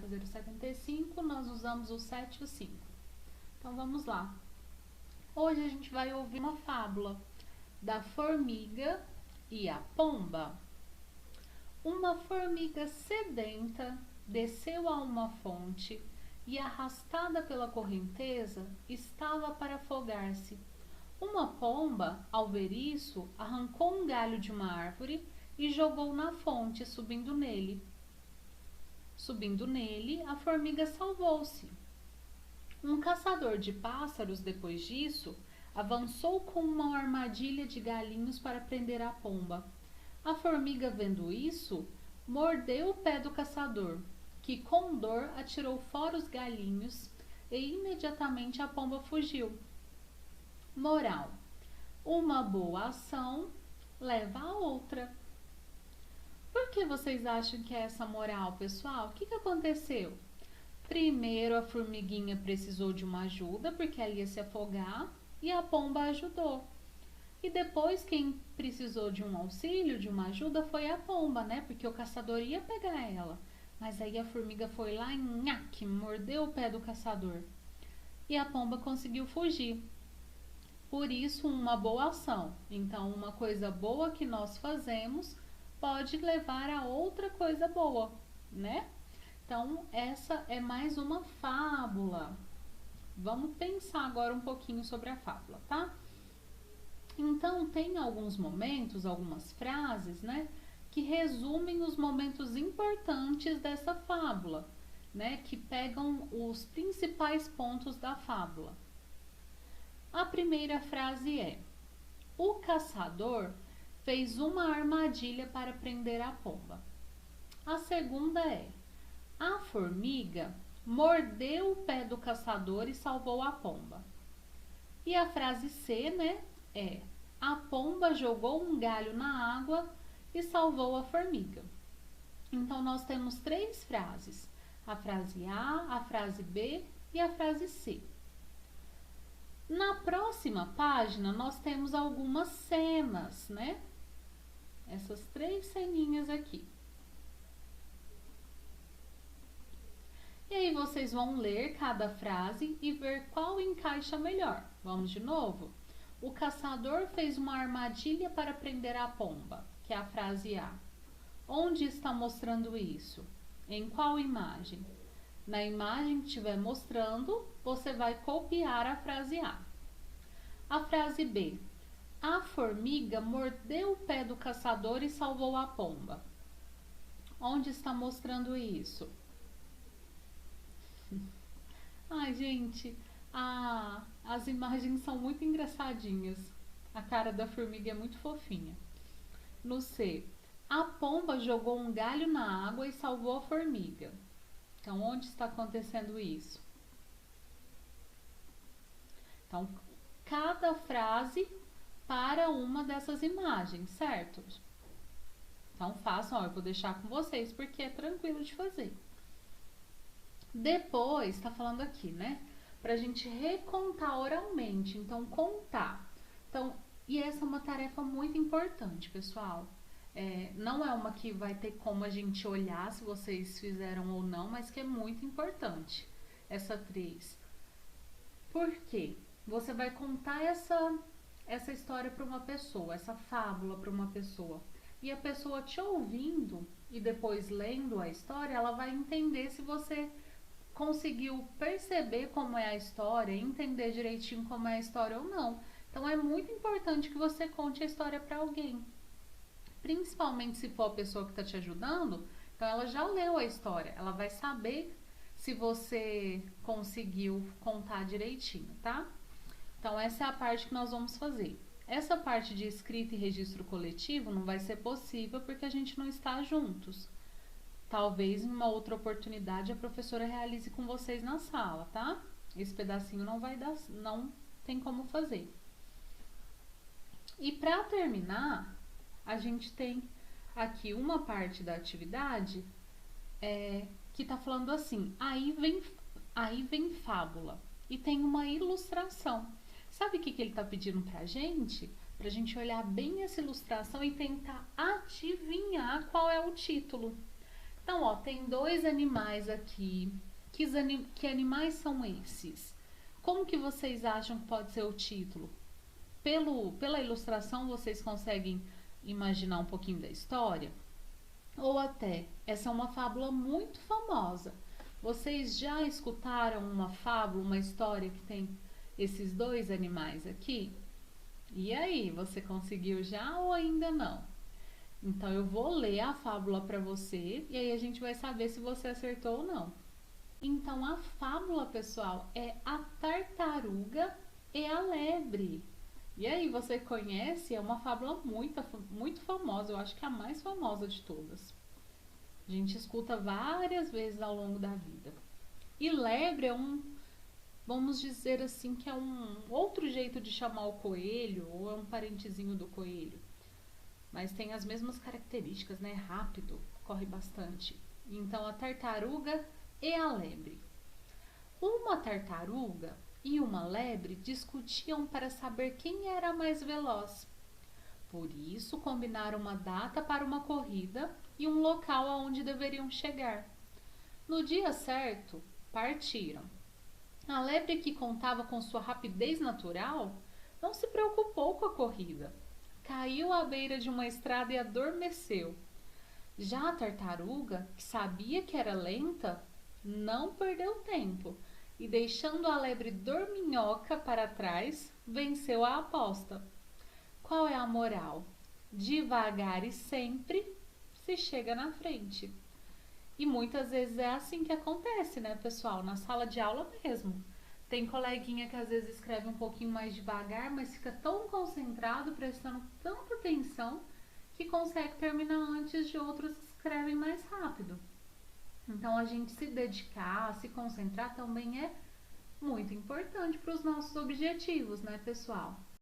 fazer o 75, nós usamos o 7 e o 5. Então vamos lá. Hoje a gente vai ouvir uma fábula da formiga e a pomba. Uma formiga sedenta desceu a uma fonte e, arrastada pela correnteza, estava para afogar-se. Uma pomba, ao ver isso, arrancou um galho de uma árvore e jogou na fonte, subindo nele. Subindo nele, a formiga salvou-se. Um caçador de pássaros, depois disso, avançou com uma armadilha de galinhos para prender a pomba. A formiga, vendo isso, mordeu o pé do caçador, que com dor atirou fora os galinhos e imediatamente a pomba fugiu. Moral: uma boa ação leva a outra. Por que vocês acham que é essa moral, pessoal? O que aconteceu? Primeiro, a formiguinha precisou de uma ajuda porque ela ia se afogar e a pomba ajudou. E depois, quem precisou de um auxílio, de uma ajuda, foi a pomba, né? Porque o caçador ia pegar ela. Mas aí a formiga foi lá e nhaque, mordeu o pé do caçador. E a pomba conseguiu fugir. Por isso, uma boa ação. Então, uma coisa boa que nós fazemos pode levar a outra coisa boa, né? Então, essa é mais uma fábula. Vamos pensar agora um pouquinho sobre a fábula, tá? Então, tem alguns momentos, algumas frases, né, que resumem os momentos importantes dessa fábula, né, que pegam os principais pontos da fábula. A primeira frase é: o caçador fez uma armadilha para prender a pomba. A segunda é: a formiga mordeu o pé do caçador e salvou a pomba. E a frase C, né, é: a pomba jogou um galho na água e salvou a formiga. Então, nós temos três frases: a frase A, a frase B e a frase C. Na próxima página, nós temos algumas cenas, né? Essas três ceninhas aqui. E aí vocês vão ler cada frase e ver qual encaixa melhor. Vamos de novo? O caçador fez uma armadilha para prender a pomba, que é a frase A. Onde está mostrando isso? Em qual imagem? Na imagem que estiver mostrando, você vai copiar a frase A. A frase B. A formiga mordeu o pé do caçador e salvou a pomba. Onde está mostrando isso? Ai, gente, as imagens são muito engraçadinhas. A cara da formiga é muito fofinha. No C, a pomba jogou um galho na água e salvou a formiga. Então, onde está acontecendo isso? Então, cada frase para uma dessas imagens, certo? Então, façam, ó, eu vou deixar com vocês porque é tranquilo de fazer. Depois, está falando aqui, né? Pra gente recontar oralmente. Então, contar. Então, e essa é uma tarefa muito importante, pessoal. Não é uma que vai ter como a gente olhar se vocês fizeram ou não, mas que é muito importante. Essa 3. Por quê? Você vai contar essa história para uma pessoa, essa fábula para uma pessoa. E a pessoa te ouvindo e depois lendo a história, ela vai entender se você conseguiu perceber como é a história, entender direitinho como é a história ou não. Então, é muito importante que você conte a história para alguém. Principalmente se for a pessoa que está te ajudando, então ela já leu a história, ela vai saber se você conseguiu contar direitinho, tá? Então, essa é a parte que nós vamos fazer. Essa parte de escrita e registro coletivo não vai ser possível porque a gente não está juntos. Talvez em uma outra oportunidade a professora realize com vocês na sala, tá? Esse pedacinho não vai dar, não tem como fazer. E para terminar, a gente tem aqui uma parte da atividade que tá falando assim: aí vem fábula. E tem uma ilustração. Sabe o que ele tá pedindo pra gente? Pra gente olhar bem essa ilustração e tentar adivinhar qual é o título. Então, ó, tem dois animais aqui. Que animais são esses? Como que vocês acham que pode ser o título? Pela ilustração, vocês conseguem imaginar um pouquinho da história? Ou até, essa é uma fábula muito famosa. Vocês já escutaram uma fábula, uma história que tem esses dois animais aqui? E aí, você conseguiu já ou ainda não? Então eu vou ler a fábula para você e aí a gente vai saber se você acertou ou não. Então a fábula, pessoal, é A Tartaruga e a Lebre. E aí, você conhece? É uma fábula muito famosa, eu acho que é a mais famosa de todas. A gente escuta várias vezes ao longo da vida. E lebre é vamos dizer assim, que é um outro jeito de chamar o coelho, ou é um parentezinho do coelho. Mas tem as mesmas características, né? Rápido, corre bastante. Então, a tartaruga e a lebre. Uma tartaruga e uma lebre discutiam para saber quem era mais veloz. Por isso, combinaram uma data para uma corrida e um local aonde deveriam chegar. No dia certo, partiram. A lebre, que contava com sua rapidez natural, não se preocupou com a corrida. Caiu à beira de uma estrada e adormeceu. Já a tartaruga, que sabia que era lenta, não perdeu tempo e, deixando a lebre dorminhoca para trás, venceu a aposta. Qual é a moral? Devagar e sempre se chega na frente. E muitas vezes é assim que acontece, né, pessoal? Na sala de aula mesmo. Tem coleguinha que às vezes escreve um pouquinho mais devagar, mas fica tão concentrado, prestando tanta atenção, que consegue terminar antes de outros que escrevem mais rápido. Então, a gente se dedicar, se concentrar também é muito importante para os nossos objetivos, né, pessoal?